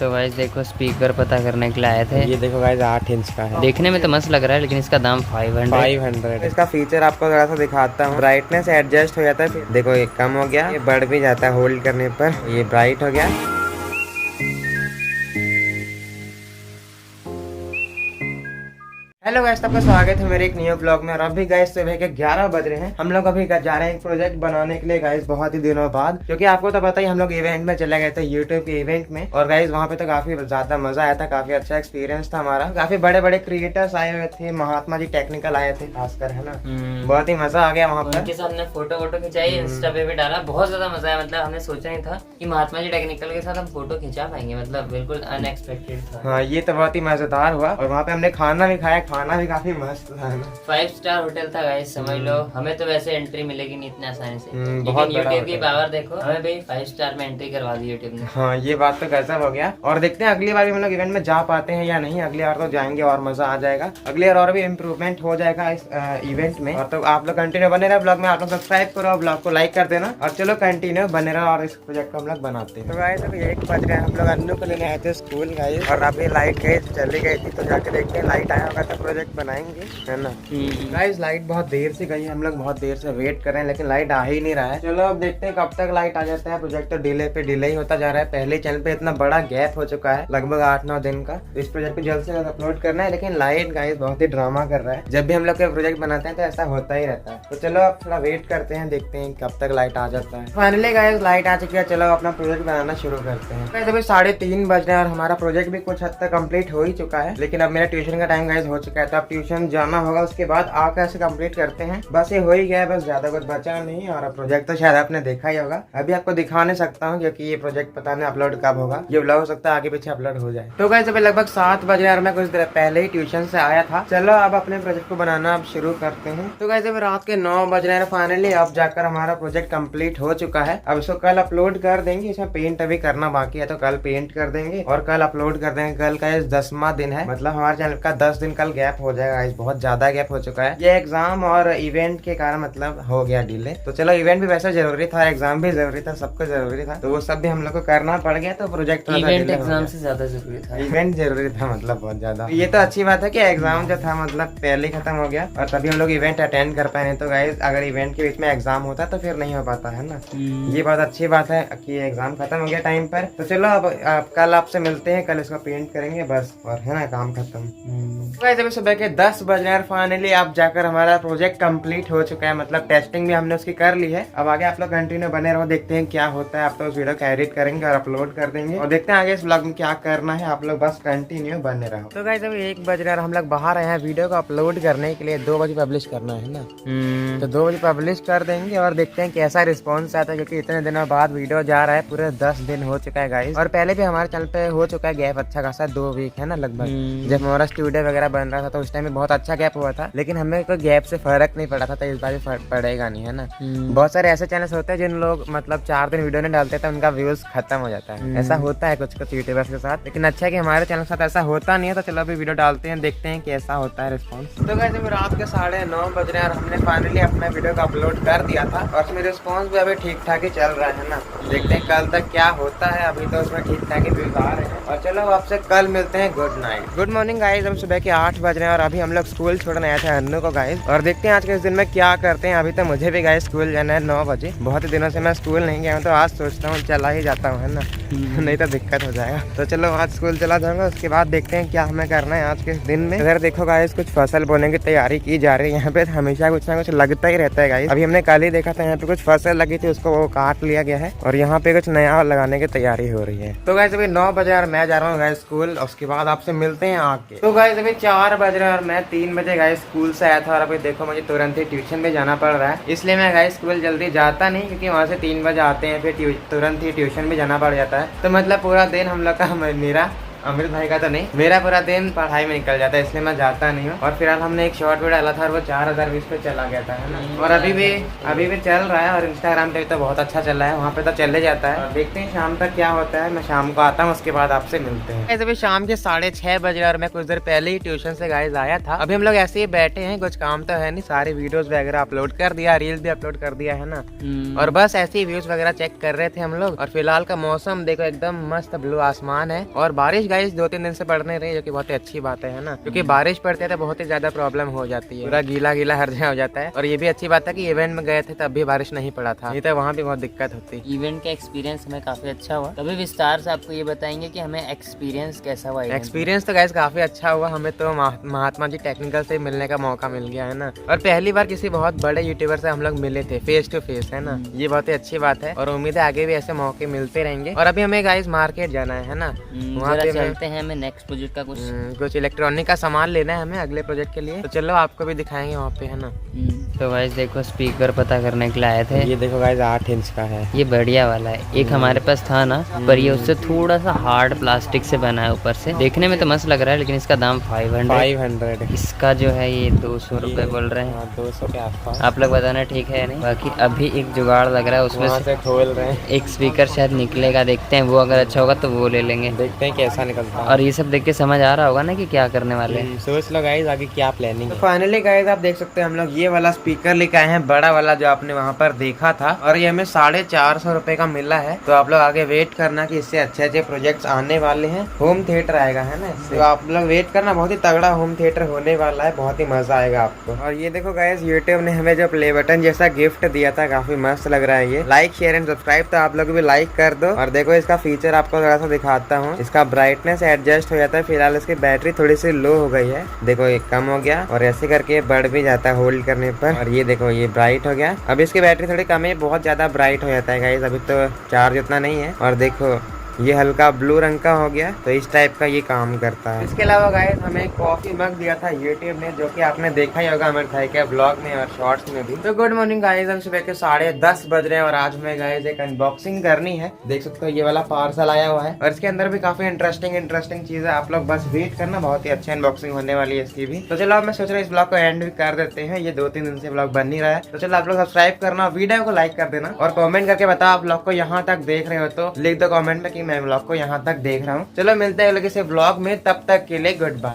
तो गाइस देखो स्पीकर पता करने के लिए आए थे। ये देखो गाइस 8 इंच का है। देखने में तो मस्त लग रहा है लेकिन इसका दाम 500। इसका फीचर आपको थोड़ा सा दिखाता हूँ। ब्राइटनेस एडजस्ट हो जाता है, फिर देखो ये कम हो गया, ये बढ़ भी जाता है होल्ड करने पर, ये ब्राइट हो गया। हेलो गाइस, सबका स्वागत है मेरे एक न्यू ब्लॉग में। और अभी गाइस सुबह के 11 बज रहे हैं। हम लोग अभी जा रहे हैं एक प्रोजेक्ट बनाने के लिए गाइस, बहुत ही दिनों बाद। क्योंकि आपको तो पता ही हम लोग इवेंट में चले गए थे, यूट्यूब के इवेंट में। और गाइस वहाँ पे तो काफी ज्यादा मजा आया था, काफी अच्छा एक्सपीरियंस था हमारा। काफी बड़े बड़े क्रिएटर्स आए हुए थे, महात्मा जी टेक्निकल आए थे खासकर, है ना। बहुत ही मजा आ गया वहाँ पर। उनके साथ हमने फोटो वोटो खिंचाई, इंस्टा पे भी डाला। बहुत ज्यादा मजा आया। मतलब हमने सोचा नहीं था कि महात्मा जी टेक्निकल के साथ हम फोटो खिंचा पाएंगे। मतलब बिल्कुल अनएक्सपेक्टेड था। हाँ, ये तो बहुत ही मजेदार हुआ। और वहाँ पे हमने खाना भी खाया, खाना भी काफी मस्त था। 5 स्टार होटल था गाइस, समझ लो। हमें तो वैसे एंट्री मिलेगी नहीं इतनी आसानी से, बहुत लेकिन यूट्यूब की पावर देखो, हमें भाई 5 स्टार में एंट्री करवा दी यूट्यूब ने। हाँ, ये बात तो गजब हो गया। और देखते हैं अगली बार भी हम लोग इवेंट में जा पाते हैं या नहीं। अगली बार तो जाएंगे और मजा आ जाएगा। अगली बार और भी इम्प्रूवमेंट हो जाएगा इस इवेंट में। और तो आप लोग कंटिन्यू बने रहे ब्लॉग में, आप लोग सब्सक्राइब करो, ब्लॉग को लाइक कर देना। और चलो कंटिन्यू बने रहो और इस प्रोजेक्ट को हम लोग बनाते हैं। तो गाइस अभी 1 बज रहे हैं, हम लोग अन्नू को लेने आए थे स्कूल गाइस। और अभी लाइट गई, चली गई थी, तो जाके देखते हैं लाइट आया होगा तो प्रोजेक्ट बनाएंगे, है ना। गाइस लाइट बहुत देर से गई है, हम लोग बहुत देर से वेट कर रहे हैं, लेकिन लाइट आ ही नहीं रहा है। चलो अब देखते हैं कब तक लाइट आ जाता है। प्रोजेक्ट तो डिले पे डिले ही होता जा रहा है। पहले चैनल पे इतना बड़ा गैप हो चुका है, लगभग 8-9 दिन का। तो इस प्रोजेक्ट को जल्द से जल्द अपलोड करना है, लेकिन लाइट गाइस बहुत ही ड्रामा कर रहा है। जब भी हम लोग प्रोजेक्ट बनाते हैं तो ऐसा होता ही रहता है। तो चलो अब थोड़ा वेट करते हैं, देखते हैं कब तक लाइट आ जाता है। फाइनली गाइस लाइट आ चुकी है, चलो अपना प्रोजेक्ट बनाना शुरू करते हैं। अभी 3:30 बज रहे हैं और हमारा प्रोजेक्ट भी कुछ हद तक कम्प्लीट हो ही चुका है। लेकिन अब मेरा ट्यूशन का टाइम गाइस हो चुका है, तो अब ट्यूशन जाना होगा, उसके बाद आकर ऐसे कंप्लीट करते हैं। बस ये हो ही गया है, बस ज्यादा कुछ बचा नहीं। और प्रोजेक्ट तो शायद आपने देखा ही होगा। अभी आपको दिखा नहीं सकता हूँ क्योंकि ये प्रोजेक्ट पता नहीं अपलोड कब होगा। ये व्लॉग हो सकता है आगे पीछे अपलोड हो जाए। तो गाइस अभी लगभग 7 बज रहे हैं और मैं कुछ देर पहले ही ट्यूशन से आया था। चलो अब अपने प्रोजेक्ट को बनाना अब शुरू करते हैं। तो गाइस अभी रात के 9 बज रहे हैं। फाइनली अब जाकर हमारा प्रोजेक्ट कंप्लीट हो चुका है। अब इसको कल अपलोड कर देंगे। इसमें पेंट अभी करना बाकी है, तो कल पेंट कर देंगे और कल अपलोड कर देंगे। कल का 10वां दिन है, मतलब हमारे चैनल का 10 दिन कल गैप हो जाएगा। बहुत ज्यादा गैप हो चुका है। ये एग्जाम और इवेंट के कारण मतलब हो गया डिले। तो चलो इवेंट भी वैसे जरूरी था, एग्जाम भी जरूरी था, सब कुछ जरूरी था, तो वो सब भी हम लोग को करना पड़ गया। तो प्रोजेक्ट इवेंट एग्जाम से ज्यादा जरूरी था। इवेंट जरूरी था, मतलब बहुत ज्यादा। ये तो अच्छी बात है कि एग्जाम जो था मतलब पहले खत्म हो गया और तभी हम लोग इवेंट अटेंड कर पाए। तो गाइस अगर इवेंट के बीच में एग्जाम होता तो फिर नहीं हो पाता, है ना। ये बहुत अच्छी बात है कि एग्जाम खत्म हो गया टाइम पर। तो चलो अब कल आपसे मिलते हैं, कल इसको पेंट करेंगे बस, और है ना काम खत्म। गाइस अभी सुबह के 10 बज रहे हैं। फाइनली अब जाकर हमारा प्रोजेक्ट कंप्लीट हो चुका है, मतलब टेस्टिंग भी हमने उसकी कर ली है। अब आगे आप लोग कंटिन्यू बने रहो, देखते हैं क्या होता है। आप तो उस वीडियो को एडिट करेंगे और अपलोड कर देंगे और देखते हैं आगे इस व्लॉग में क्या करना है। आप लोग बस कंटिन्यू बने रहो। तो गाइस अभी 1 बज रहा है, हम लोग बाहर आए हैं वीडियो को अपलोड करने के लिए। 2 बजे पब्लिश करना है ना। तो 2 बजे पब्लिश कर देंगे और देखते हैं कैसा रिस्पॉन्स आता है, क्योंकि इतने दिनों बाद वीडियो जा रहा है। पूरे 10 दिन हो चुका है गाइस। और पहले भी हमारे चैनल पे हो चुका है गैप अच्छा खासा, 2 वीक है ना लगभग। जब हमारा स्टूडियो वगैरह बन रहा था तो उस टाइम में बहुत अच्छा गैप हुआ था, लेकिन हमें कोई गैप से फर्क नहीं पड़ा था। तो इस बार भी पड़ेगा नहीं, है ना। बहुत सारे ऐसे चैनल्स होते हैं जिन लोग मतलब 4 दिन वीडियो नहीं डालते तो उनका व्यूज खत्म हो जाता है। ऐसा होता है कुछ यूट्यूबर्स के साथ, लेकिन अच्छा है कि हमारे चैनल के साथ ऐसा होता नहीं है। तो चलो अभी वीडियो डालते हैं, देखते हैं कैसा होता है रिस्पॉन्स। तो गाइस अभी रात के 9:30 बज रहे हैं और हमने फाइनली अपना वीडियो को अपलोड कर दिया था और उसमें रिस्पॉन्स भी अभी ठीक ठाक ही चल रहा है ना। देखते हैं कल तक क्या होता है। अभी तो उसमें ठीक ठाक ही व्यूज आ रहे हैं। और चलो आपसे कल मिलते हैं। Good night, good morning guys. हम सुबह के 8 बज रहे हैं और अभी हम लोग स्कूल छोड़ने आए थे अन्नू को गाइस। और देखते हैं आज के इस दिन में क्या करते हैं। अभी तो मुझे भी गाइस स्कूल जाना है 9 बजे। बहुत ही दिनों से मैं स्कूल नहीं गया हूँ, तो आज सोचता हूँ चला ही जाता हूँ, है ना। नहीं तो दिक्कत हो जाएगा। तो चलो आज स्कूल चला जाऊंगा, उसके बाद देखते हैं क्या हमें करना है आज के दिन में। इधर देखो गाइस कुछ फसल बोने की तैयारी की जा रही है। यहाँ पे हमेशा कुछ ना कुछ लगता ही रहता है गाइस। अभी हमने कल ही देखा था यहाँ पे कुछ फसल लगी थी, उसको वो काट लिया गया है और यहाँ पे कुछ नया लगाने की तैयारी हो रही है। तो गाइस अभी 9 बजे और मैं जा रहा हूँ गाइस स्कूल, उसके बाद आपसे मिलते हैं आके। तो गाइस अभी 4 बज रहे हैं और मैं 3 बजे गाइस स्कूल से आया था और अभी देखो मुझे तुरंत ही ट्यूशन में जाना पड़ रहा है। इसलिए मैं गाइस स्कूल जल्दी जाता नहीं, क्योंकि वहाँ से 3 बजे आते हैं, फिर तुरंत ही ट्यूशन भी जाना पड़ जाता है। तो मतलब पूरा दिन हम लोग का मेरा अमृत भाई का तो नहीं, मेरा पूरा दिन पढ़ाई में निकल जाता है, इसलिए मैं जाता नहीं हूँ। और फिलहाल हमने एक शॉर्ट वीडियो डाला था और वो 4000 व्यूज पे चला गया था, है ना। और अभी भी चल रहा है और इंस्टाग्राम पे तो बहुत अच्छा चल रहा है, वहाँ पे तो चले जाता है। और देखते हैं शाम तक क्या होता है। मैं शाम को आता हूँ, उसके बाद आपसे मिलते हैं। ऐसे भी शाम के 6:30 बजे और मैं कुछ देर पहले ही ट्यूशन से गाइस आया था। अभी हम लोग ऐसे ही बैठे हैं, कुछ काम तो है नहीं, सारे वीडियोस वगैरह अपलोड कर दिया, रील भी अपलोड कर दिया है ना। और बस ऐसे ही व्यूज वगैरह चेक कर रहे थे हम लोग। और फिलहाल का मौसम देखो एकदम मस्त ब्लू आसमान है और बारिश गाइस 2-3 दिन से पड़ने रही, जो कि बहुत ही अच्छी बात है ना, क्योंकि बारिश पड़ते तो बहुत ही ज्यादा प्रॉब्लम हो जाती है, पूरा गीला गीला हर जगह हो जाता है। और ये भी अच्छी बात है कि इवेंट में गए थे तब भी बारिश नहीं पड़ा था, नहीं तो वहाँ भी बहुत दिक्कत होती। इवेंट का एक्सपीरियंस हमें काफी अच्छा हुआ, तभी विस्तार से आपको ये बताएंगे कि हमें एक्सपीरियंस कैसा हुआ। एक्सपीरियंस तो गाइस काफी अच्छा हुआ, हमें तो महात्मा जी टेक्निकल से मिलने का मौका मिल गया है ना। और पहली बार किसी बहुत बड़े यूट्यूबर से हम लोग मिले थे फेस टू फेस, है ना। ये बहुत ही अच्छी बात है और उम्मीद है आगे भी ऐसे मौके मिलते रहेंगे। और अभी हमें गाइस मार्केट जाना है ना, वहाँ पे चलते हैं। हमें नेक्स्ट प्रोजेक्ट का कुछ इलेक्ट्रॉनिक का सामान लेना है हमें अगले प्रोजेक्ट के लिए, तो चलो आपको भी दिखाएंगे वहाँ पे, है ना। तो गाइस देखो स्पीकर पता करने के लिए आए थे। ये देखो गाइस 8 इंच का है, ये बढ़िया वाला है। एक हमारे पास था ना, पर ये उससे थोड़ा सा हार्ड प्लास्टिक से बना है ऊपर से, देखने में तो मस्त लग रहा है, लेकिन इसका दाम 500। इसका जो है ये 200 रुपए बोल रहे हैं, 200 के आसपास। आप लोग बताना ठीक है या नहीं। बाकी अभी एक जुगाड़ लग रहा है, उसमें से खोल रहे हैं, एक स्पीकर शायद निकलेगा, देखते हैं। वो अगर अच्छा होगा तो वो ले लेंगे, देखते हैं कैसा निकलता है। और ये सब देख के समझ आ रहा होगा ना कि क्या करने वाले हैं। सोच लो गाइस आगे क्या प्लानिंग है। फाइनली गाइस आप देख सकते हैं हम लोग ये वाला स्पीकर लेके आए हैं, बड़ा वाला जो आपने वहाँ पर देखा था, और ये हमें 450 रुपए का मिला है। तो आप लोग आगे वेट करना कि इससे अच्छे अच्छे प्रोजेक्ट्स आने वाले हैं। होम थिएटर आएगा, है ना, तो आप लोग वेट करना, बहुत ही तगड़ा होम थिएटर होने वाला है, बहुत ही मजा आएगा आपको। और ये देखो गाइस यूट्यूब ने हमें जो प्ले बटन जैसा गिफ्ट दिया था, काफी मस्त लग रहा है ये। लाइक शेयर एंड सब्सक्राइब तो आप लोग भी लाइक कर दो। और देखो इसका फीचर आपको थोड़ा सा दिखाता हूँ, इसका ब्राइटनेस एडजस्ट हो जाता है। फिलहाल इसकी बैटरी थोड़ी सी लो हो गई है, देखो ये कम हो गया और ऐसे करके बढ़ भी जाता है होल्ड करने पर। और ये देखो ये ब्राइट हो गया। अब इसकी बैटरी थोड़ी कम है, बहुत ज्यादा ब्राइट हो जाता है गाइस, अभी तो चार्ज उतना नहीं है। और देखो ये हल्का ब्लू रंग का हो गया, तो इस टाइप का ये काम करता है। इसके अलावा गाइस हमें कॉफी मग दिया था यूट्यूब ने, जो कि आपने देखा ही होगा अमृत भाई के ब्लॉग में और शॉर्ट्स में भी। तो गुड मॉर्निंग गाइस, हम सुबह के 10:30 बज रहे हैं और आज हमें गाइस एक अनबॉक्सिंग करनी है। देख सकते हो ये वाला पार्सल आया हुआ है और इसके अंदर भी काफी इंटरेस्टिंग चीज है। आप लोग बस वेट करना, बहुत ही अच्छी अनबॉक्सिंग होने वाली है इसकी भी। तो चलो अब मैं सोच रहा हूँ इस ब्लॉग को एंड भी कर देते हैं, ये 2-3 दिन से ब्लॉग बन नहीं रहा है। तो चलो आप लोग सब्सक्राइब करना, वीडियो को लाइक कर देना और कॉमेंट करके बताओ आप ब्लॉग को यहाँ तक देख रहे हो, तो लिख दो कॉमेंट में कि मैं ब्लॉग को यहाँ तक देख रहा हूँ। चलो मिलते हैं अगले किसी ब्लॉग में, तब तक के लिए गुड बाय।